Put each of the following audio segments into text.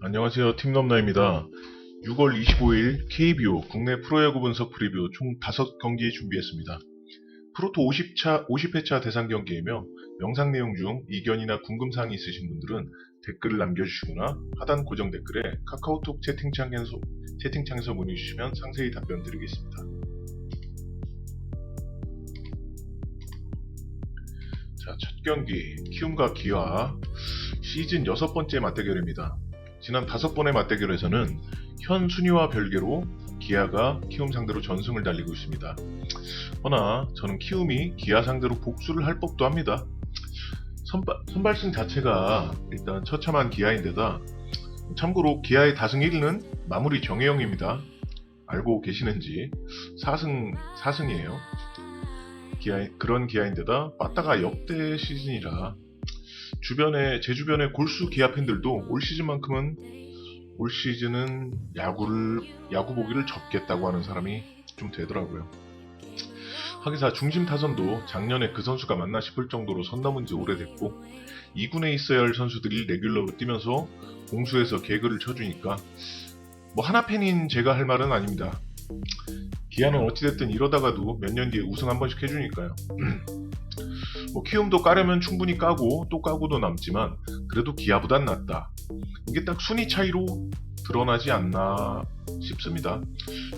안녕하세요. 팀넘나입니다. 6월 25일 KBO 국내 프로야구 분석 프리뷰 총 5경기 준비했습니다. 프로토 50회차 대상 경기이며 영상 내용 중 이견이나 궁금사항이 있으신 분들은 댓글을 남겨주시거나 하단 고정 댓글에 카카오톡 채팅창에서 문의 주시면 상세히 답변 드리겠습니다. 자, 첫 경기 키움과 기아 시즌 6번째 맞대결입니다. 지난 5번의 맞대결에서는 현 순위와 별개로 기아가 키움 상대로 전승을 달리고 있습니다. 허나 저는 키움이 기아 상대로 복수를 할 법도 합니다. 선발승 자체가 일단 처참한 기아인데다 참고로 기아의 다승 1위는 마무리 정혜영입니다. 알고 계시는지 4승이에요. 그런 기아인데다 빠따가 역대 시즌이라 제 주변의 골수 기아 팬들도 올 시즌은 야구 보기를 접겠다고 하는 사람이 좀 되더라고요. 하기사 중심 타선도 작년에 그 선수가 맞나 싶을 정도로 선 넘은 지 오래됐고 2군에 있어야 할 선수들이 레귤러로 뛰면서 공수에서 개그를 쳐주니까 뭐 하나 팬인 제가 할 말은 아닙니다. 기아는 어찌됐든 이러다가도 몇 년 뒤에 우승 한 번씩 해주니까요. 뭐 키움도 까려면 충분히 까고 또 까고도 남지만 그래도 기아보단 낫다. 이게 딱 순위 차이로 드러나지 않나 싶습니다.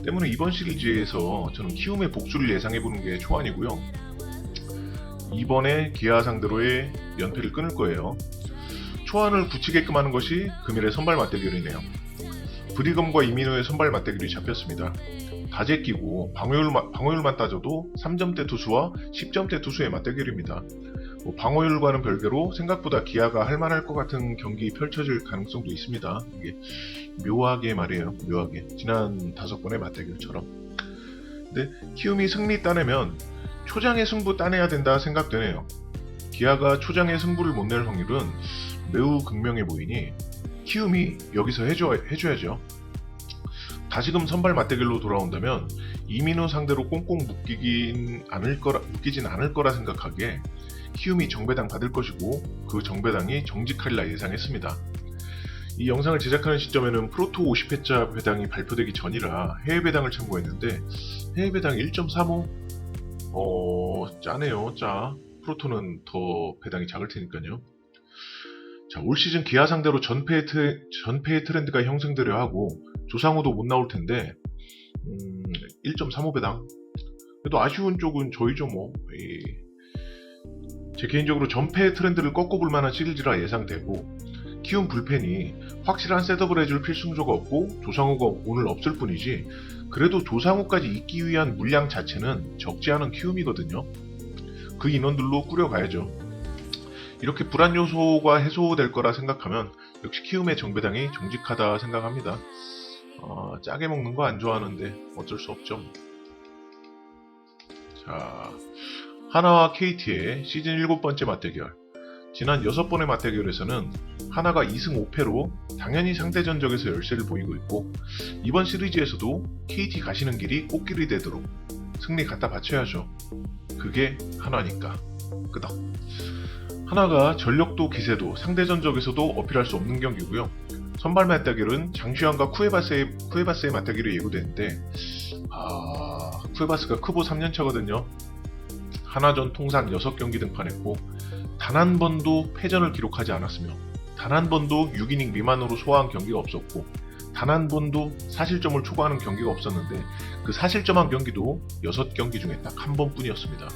때문에 이번 시리즈에서 저는 키움의 복수를 예상해보는 게 초안이고요. 이번에 기아 상대로의 연패를 끊을 거예요. 초안을 굳히게끔 하는 것이 금일의 선발 맞대결이네요. 브리검과 이민호의 선발 맞대결이 잡혔습니다. 다재 끼고 방어율만 따져도 3점대 투수와 10점대 투수의 맞대결입니다. 방어율과는 별개로 생각보다 기아가 할만할 것 같은 경기 펼쳐질 가능성도 있습니다. 이게 묘하게 말이에요. 묘하게. 지난 5번의 맞대결처럼. 근데 키움이 승리 따내면 초장의 승부 따내야 된다 생각되네요. 기아가 초장의 승부를 못 낼 확률은 매우 극명해 보이니 키움이 여기서 해줘야죠. 다시금 선발 맞대결로 돌아온다면 이민호 상대로 꽁꽁 묶이진 않을 거라 생각하기에 키움이 정배당 받을 것이고 그 정배당이 정직하리라 예상했습니다. 이 영상을 제작하는 시점에는 프로토 50회차 배당이 발표되기 전이라 해외 배당을 참고했는데 해외 배당 1.35? 짜네요. 짜. 프로토는 더 배당이 작을 테니까요. 자, 올 시즌 기아 상대로 전패의 트렌드가 형성되려 하고 조상우도 못 나올 텐데 1.35 배당. 그래도 아쉬운 쪽은 저희죠 뭐. 제 개인적으로 전패의 트렌드를 꺾어볼 만한 시리즈라 예상되고 키움 불펜이 확실한 셋업을 해줄 필승조가 없고 조상우가 오늘 없을 뿐이지 그래도 조상우까지 있기 위한 물량 자체는 적지 않은 키움이거든요. 그 인원들로 꾸려가야죠. 이렇게 불안 요소가 해소될 거라 생각하면 역시 키움의 정배당이 정직하다 생각합니다. 짜게 먹는 거 안 좋아하는데 어쩔 수 없죠. 자, 하나와 KT의 시즌 7번째 맞대결. 지난 6번의 맞대결에서는 하나가 2승 5패로 당연히 상대 전적에서 열세를 보이고 있고 이번 시리즈에서도 KT 가시는 길이 꽃길이 되도록 승리 갖다 바쳐야죠. 그게 하나니까. 끄덕. 하나가 전력도 기세도 상대 전적에서도 어필할 수 없는 경기고요. 선발 맞대결은 장시환과 쿠에바스의 맞대결이 예고되는데 쿠에바스가 크보 3년차거든요. 하나전 통산 6경기 등판했고 단 한 번도 패전을 기록하지 않았으며 단 한 번도 6이닝 미만으로 소화한 경기가 없었고 단 한 번도 사실점을 초과하는 경기가 없었는데 그 사실점한 경기도 6경기 중에 딱 한 번뿐이었습니다.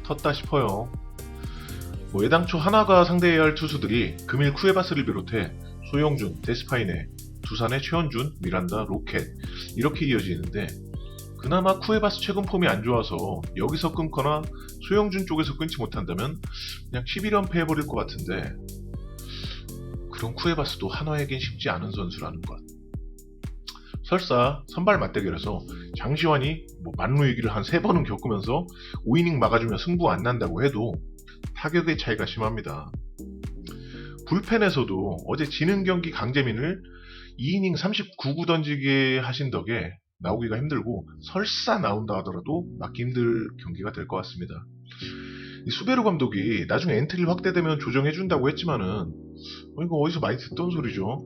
텄다 싶어요. 애당초 하나가 상대해야 할 투수들이 금일 쿠에바스를 비롯해 소영준, 데스파이네, 두산의 최원준, 미란다, 로켓 이렇게 이어지는데 그나마 쿠에바스 최근 폼이 안 좋아서 여기서 끊거나 소영준 쪽에서 끊지 못한다면 그냥 11연패 해버릴 것 같은데 그런 쿠에바스도 한화에겐 쉽지 않은 선수라는 것. 설사 선발 맞대결에서 장시환이 만루위기를 한 3번은 겪으면서 5이닝 막아주면 승부 안 난다고 해도 타격의 차이가 심합니다. 불펜에서도 어제 지는 경기 강재민을 2이닝 39구 던지게 하신 덕에 나오기가 힘들고 설사 나온다 하더라도 막기 힘들 경기가 될 것 같습니다. 수베르 감독이 나중에 엔트리 확대되면 조정해준다고 했지만은 이거 어디서 많이 듣던 소리죠.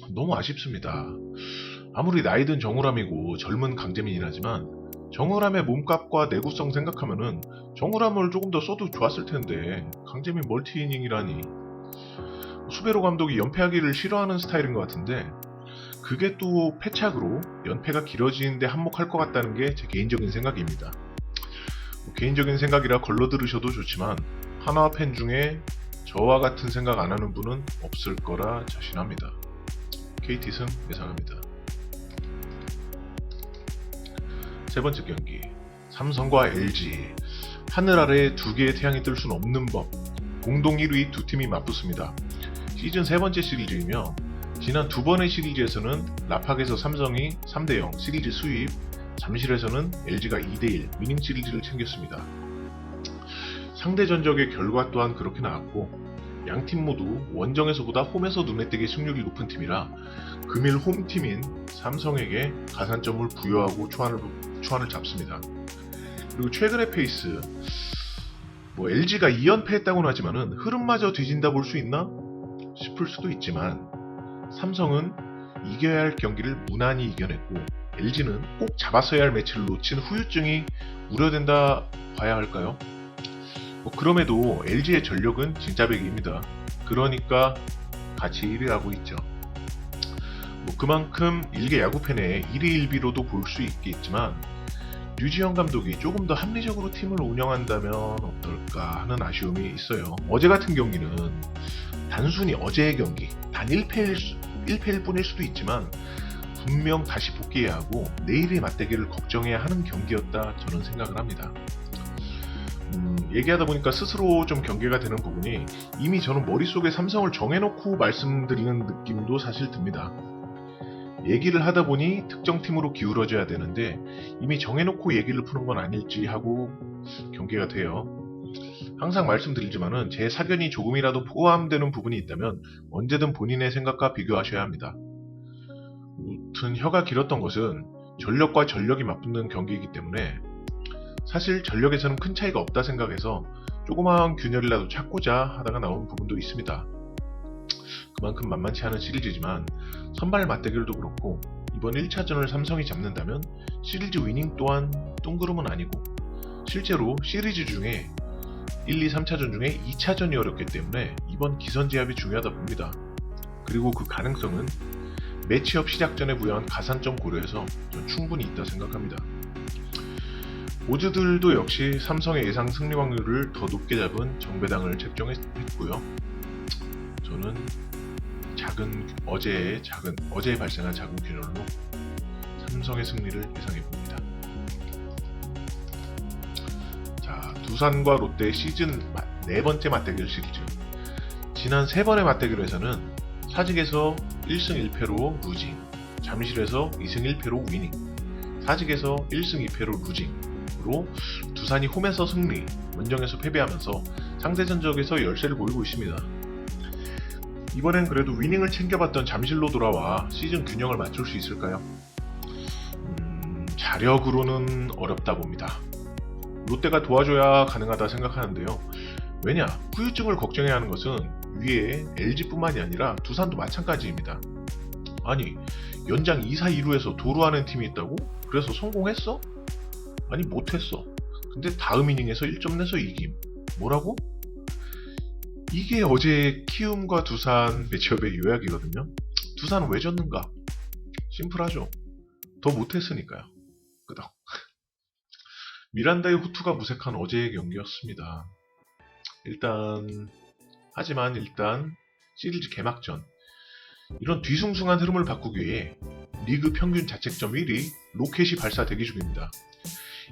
너무 아쉽습니다. 아무리 나이든 정우람이고 젊은 강재민이라지만 정우람의 몸값과 내구성 생각하면은 정우람을 조금 더 써도 좋았을 텐데 강재민 멀티이닝이라니. 수베로 감독이 연패하기를 싫어하는 스타일인 것 같은데 그게 또 패착으로 연패가 길어지는데 한몫할 것 같다는 게 제 개인적인 생각입니다. 개인적인 생각이라 걸러 들으셔도 좋지만 한화 팬 중에 저와 같은 생각 안 하는 분은 없을 거라 자신합니다. KT 승 예상합니다. 세 번째 경기, 삼성과 LG. 하늘 아래 두 개의 태양이 뜰 수는 없는 법. 공동 1위 두 팀이 맞붙습니다. 시즌 세 번째 시리즈이며 지난 두 번의 시리즈에서는 라팍에서 삼성이 3대0 시리즈 수입, 잠실에서는 LG가 2대1 위닝 시리즈를 챙겼습니다. 상대 전적의 결과 또한 그렇게 나왔고 양팀 모두 원정에서보다 홈에서 눈에 띄게 승률이 높은 팀이라 금일 홈팀인 삼성에게 가산점을 부여하고 초안을 잡습니다. 그리고 최근의 페이스, LG가 2연패했다고는 하지만은 흐름마저 뒤진다 볼 수 있나 싶을 수도 있지만 삼성은 이겨야 할 경기를 무난히 이겨냈고 LG는 꼭 잡았어야 할 매치를 놓친 후유증이 우려된다 봐야 할까요? 그럼에도 LG의 전력은 진짜 백입니다. 그러니까 같이 1위라고 있죠. 그만큼 일개 야구팬의 1위 1비로도 볼 수 있겠지만 류지영 감독이 조금 더 합리적으로 팀을 운영한다면 어떨까 하는 아쉬움이 있어요. 어제 같은 경기는 단순히 어제의 경기, 단 1패일 뿐일 수도 있지만 분명 다시 복귀해야 하고 내일의 맞대결을 걱정해야 하는 경기였다 저는 생각을 합니다. 얘기하다 보니까 스스로 좀 경계가 되는 부분이 이미 저는 머릿속에 삼성을 정해놓고 말씀드리는 느낌도 사실 듭니다. 얘기를 하다 보니 특정 팀으로 기울어져야 되는데 이미 정해놓고 얘기를 푸는 건 아닐지 하고 경계가 돼요. 항상 말씀드리지만은 제 사견이 조금이라도 포함되는 부분이 있다면 언제든 본인의 생각과 비교하셔야 합니다. 무튼 혀가 길었던 것은 전력과 전력이 맞붙는 경기이기 때문에 사실 전력에서는 큰 차이가 없다 생각해서 조그마한 균열이라도 찾고자 하다가 나온 부분도 있습니다. 그만큼 만만치 않은 시리즈지만 선발 맞대결도 그렇고 이번 1차전을 삼성이 잡는다면 시리즈 위닝 또한 뚱그름은 아니고 실제로 시리즈 중에 1, 2, 3차전 중에 2차전이 어렵기 때문에 이번 기선제압이 중요하다 봅니다. 그리고 그 가능성은 매치업 시작 전에 부여한 가산점 고려해서 전 충분히 있다 생각합니다. 오즈들도 역시 삼성의 예상 승리 확률을 더 높게 잡은 정배당을 책정했고요. 저는 어제 발생한 작은 균열로 삼성의 승리를 예상해봅니다. 자, 두산과 롯데 시즌 네 번째 맞대결 시리즈. 지난 세 번의 맞대결에서는 사직에서 1승 1패로 루징, 잠실에서 2승 1패로 위닝, 사직에서 1승 2패로 루징으로 두산이 홈에서 승리, 원정에서 패배하면서 상대 전적에서 열세를 보이고 있습니다. 이번엔 그래도 위닝을 챙겨봤던 잠실로 돌아와 시즌 균형을 맞출 수 있을까요? 자력으로는 어렵다 봅니다. 롯데가 도와줘야 가능하다 생각하는데요. 왜냐? 후유증을 걱정해야 하는 것은 위에 LG뿐만이 아니라 두산도 마찬가지입니다. 아니, 연장 2사 2루에서 도루하는 팀이 있다고? 그래서 성공했어? 아니, 못했어. 근데 다음 이닝에서 1점 내서 이김. 뭐라고? 이게 어제 키움과 두산 매치업의 요약이거든요. 두산은 왜 졌는가? 심플하죠. 더 못했으니까요. 끄덕. 미란다의 후투가 무색한 어제의 경기였습니다. 하지만 일단 시리즈 개막전, 이런 뒤숭숭한 흐름을 바꾸기 위해 리그 평균 자책점 1위 로켓이 발사 대기 중입니다.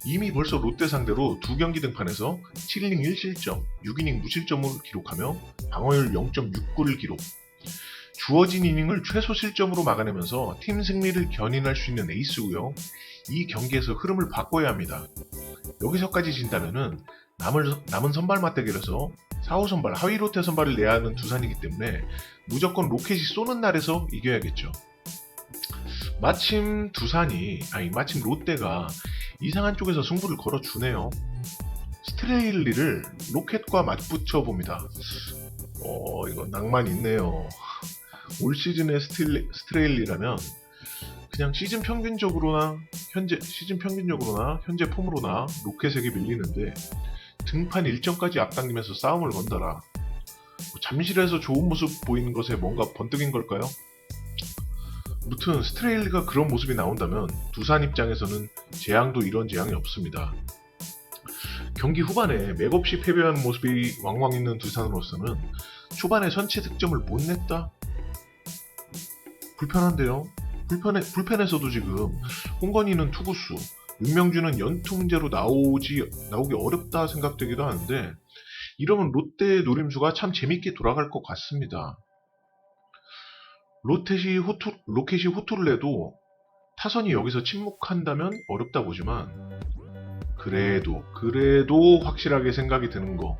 이미 벌써 롯데 상대로 2경기 등판에서 7이닝 1실점, 6이닝 무실점을 기록하며 방어율 0.69를 기록. 주어진 이닝을 최소 실점으로 막아내면서 팀 승리를 견인할 수 있는 에이스고요. 이 경기에서 흐름을 바꿔야 합니다. 여기서까지 진다면은 남은 선발 맞대결에서 4호 선발, 하위 롯데 선발을 내야 하는 두산이기 때문에 무조건 로켓이 쏘는 날에서 이겨야겠죠. 마침 롯데가 이상한 쪽에서 승부를 걸어주네요. 스트레일리를 로켓과 맞붙여 봅니다. 이거 낭만 있네요. 올 시즌의 스트레일리라면 그냥 시즌 평균적으로나 현재 폼으로나 로켓에게 밀리는데 등판 일정까지 앞당기면서 싸움을 건다라. 잠실에서 좋은 모습 보이는 것에 뭔가 번뜩인 걸까요? 무튼 스트레일리가 그런 모습이 나온다면 두산 입장에서는 재앙도 이런 재앙이 없습니다. 경기 후반에 맥없이 패배하는 모습이 왕왕 있는 두산으로서는 초반에 선취 득점을 못 냈다? 불편한데요? 불펜에서도 지금 홍건희는 투구수, 윤명준은 연투 문제로 나오기 어렵다 생각되기도 하는데 이러면 롯데의 노림수가 참 재밌게 돌아갈 것 같습니다. 로켓이 호투를 내도 타선이 여기서 침묵한다면 어렵다 보지만 그래도 확실하게 생각이 드는 거,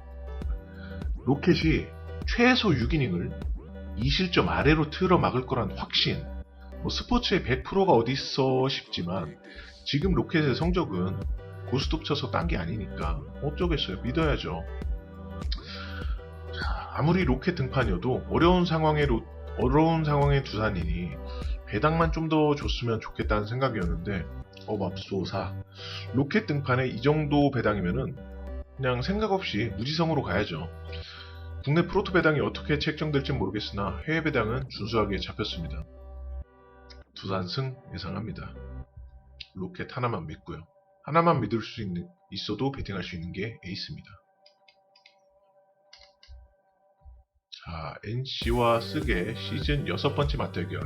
로켓이 최소 6이닝을 2실점 아래로 틀어 막을 거란 확신. 스포츠의 100%가 어딨어 싶지만 지금 로켓의 성적은 고스톱 쳐서 딴 게 아니니까 어쩌겠어요. 믿어야죠. 자, 아무리 로켓 등판이어도 어려운 상황의 두산이니 배당만 좀 더 줬으면 좋겠다는 생각이었는데 맙소사. 로켓 등판에 이 정도 배당이면은 그냥 생각 없이 무지성으로 가야죠. 국내 프로토 배당이 어떻게 책정될지 모르겠으나 해외 배당은 준수하게 잡혔습니다. 두산 승 예상합니다. 로켓 하나만 믿고요. 하나만 믿을 수 있어도 베팅할 수 있는 게 에이스입니다. 자, NC와 스게 시즌 6번째 맞대결.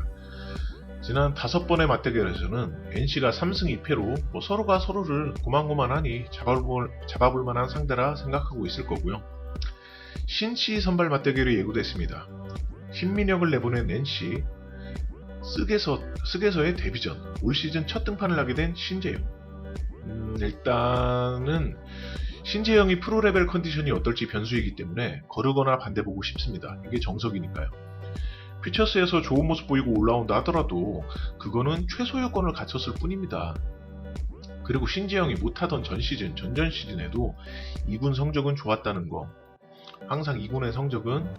지난 5번의 맞대결에서는 NC가 3승 2패로 서로가 서로를 고만고만하니 잡아볼 만한 상대라 생각하고 있을 거고요. 신치 선발 맞대결이 예고됐습니다. 신민혁을 내보낸 NC, 쓱에서의 데뷔전, 올 시즌 첫 등판을 하게 된 신재영. 일단은 신재영이 프로레벨 컨디션이 어떨지 변수이기 때문에 거르거나 반대보고 싶습니다. 이게 정석이니까요. 퓨처스에서 좋은 모습 보이고 올라온다 하더라도 그거는 최소 요건을 갖췄을 뿐입니다. 그리고 신재영이 못하던 전전 시즌에도 2군 성적은 좋았다는 거. 항상 2군의 성적은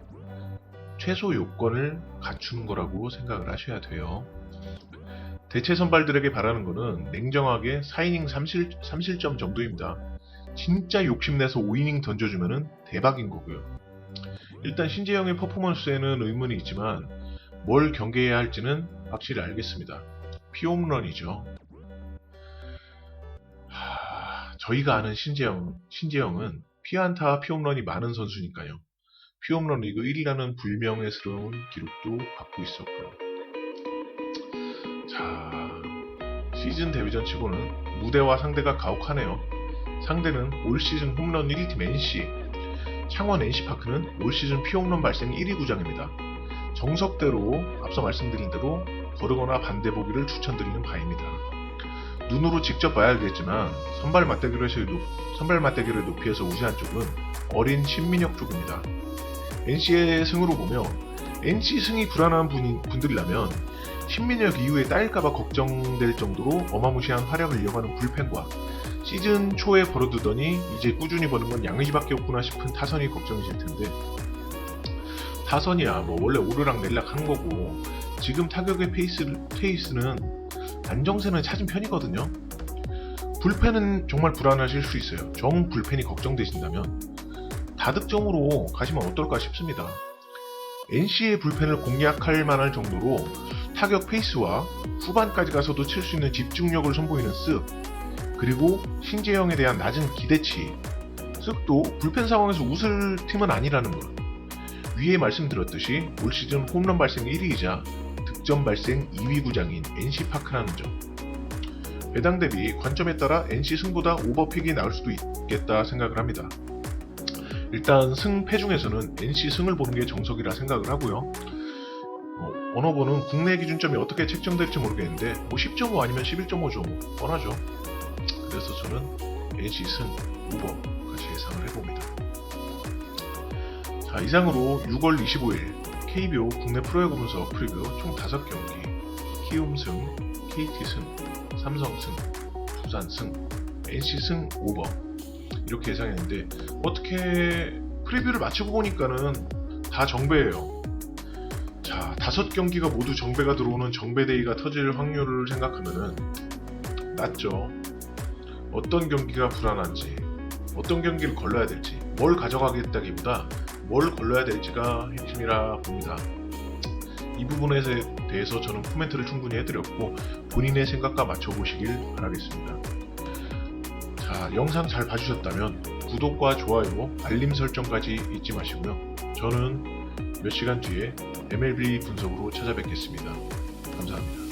최소 요건을 갖추는 거라고 생각을 하셔야 돼요. 대체 선발들에게 바라는 거는 냉정하게 4이닝 3실점 정도입니다. 진짜 욕심내서 5이닝 던져주면 대박인 거고요. 일단 신재영의 퍼포먼스에는 의문이 있지만 뭘 경계해야 할지는 확실히 알겠습니다. 피홈런이죠. 저희가 아는 신재영은 피안타와 피홈런이 많은 선수니까요. 피홈런 리그 1위라는 불명예스러운 기록도 갖고 있었고요. 자, 시즌 데뷔전 치고는 무대와 상대가 가혹하네요. 상대는 올 시즌 홈런 1위팀 NC. 창원 NC파크는 올 시즌 피홈런 발생 1위 구장입니다. 정석대로 앞서 말씀드린 대로 거르거나 반대보기를 추천드리는 바입니다. 눈으로 직접 봐야 알겠지만 선발 맞대결의 높이에서 우세한 쪽은 어린 신민혁 쪽입니다. NC의 승으로 보며 NC 승이 불안한 분들이라면 신민혁 이후에 따일까봐 걱정될 정도로 어마무시한 활약을 이어가는 불펜과 시즌 초에 벌어두더니 이제 꾸준히 버는 건 양의지밖에 없구나 싶은 타선이 걱정이실 텐데, 타선이야 원래 오르락내리락 하는 거고 지금 타격의 페이스는 안정세는 찾은 편이거든요. 불펜은 정말 불안하실 수 있어요. 정 불펜이 걱정되신다면 다득점으로 가시면 어떨까 싶습니다. NC의 불펜을 공략할 만할 정도로 타격 페이스와 후반까지 가서도 칠 수 있는 집중력을 선보이는 쓱, 그리고 신재영에 대한 낮은 기대치. 쓱도 불펜 상황에서 웃을 팀은 아니라는 것. 위에 말씀드렸듯이 올 시즌 홈런 발생 1위이자 득점 발생 2위 구장인 NC파크라는 점. 배당 대비 관점에 따라 NC 승보다 오버픽이 나올 수도 있겠다 생각을 합니다. 일단 승패 중에서는 NC 승을 보는 게 정석이라 생각을 하고요. 언어보는 국내 기준점이 어떻게 책정될지 모르겠는데 10.5 아니면 11.5죠. 뻔하죠. 그래서 저는 NC 승 오버 같이 예상을 해봅니다. 자, 이상으로 6월 25일 KBO 국내 프로야구 분석 프리뷰 총 5경기, 키움 승, KT 승, 삼성 승, 두산 승, NC 승 오버 이렇게 예상했는데 어떻게 프리뷰를 마치고 보니까는 다 정배예요. 자, 5경기가 모두 정배가 들어오는 정배데이가 터질 확률을 생각하면은 낮죠. 어떤 경기가 불안한지, 어떤 경기를 걸러야 될지, 뭘 가져가겠다기보다 뭘 걸러야 될지가 핵심이라 봅니다. 이 부분에 대해서 저는 코멘트를 충분히 해드렸고 본인의 생각과 맞춰보시길 바라겠습니다. 자, 영상 잘 봐주셨다면 구독과 좋아요, 알림 설정까지 잊지 마시고요. 저는 몇 시간 뒤에 MLB 분석으로 찾아뵙겠습니다. 감사합니다.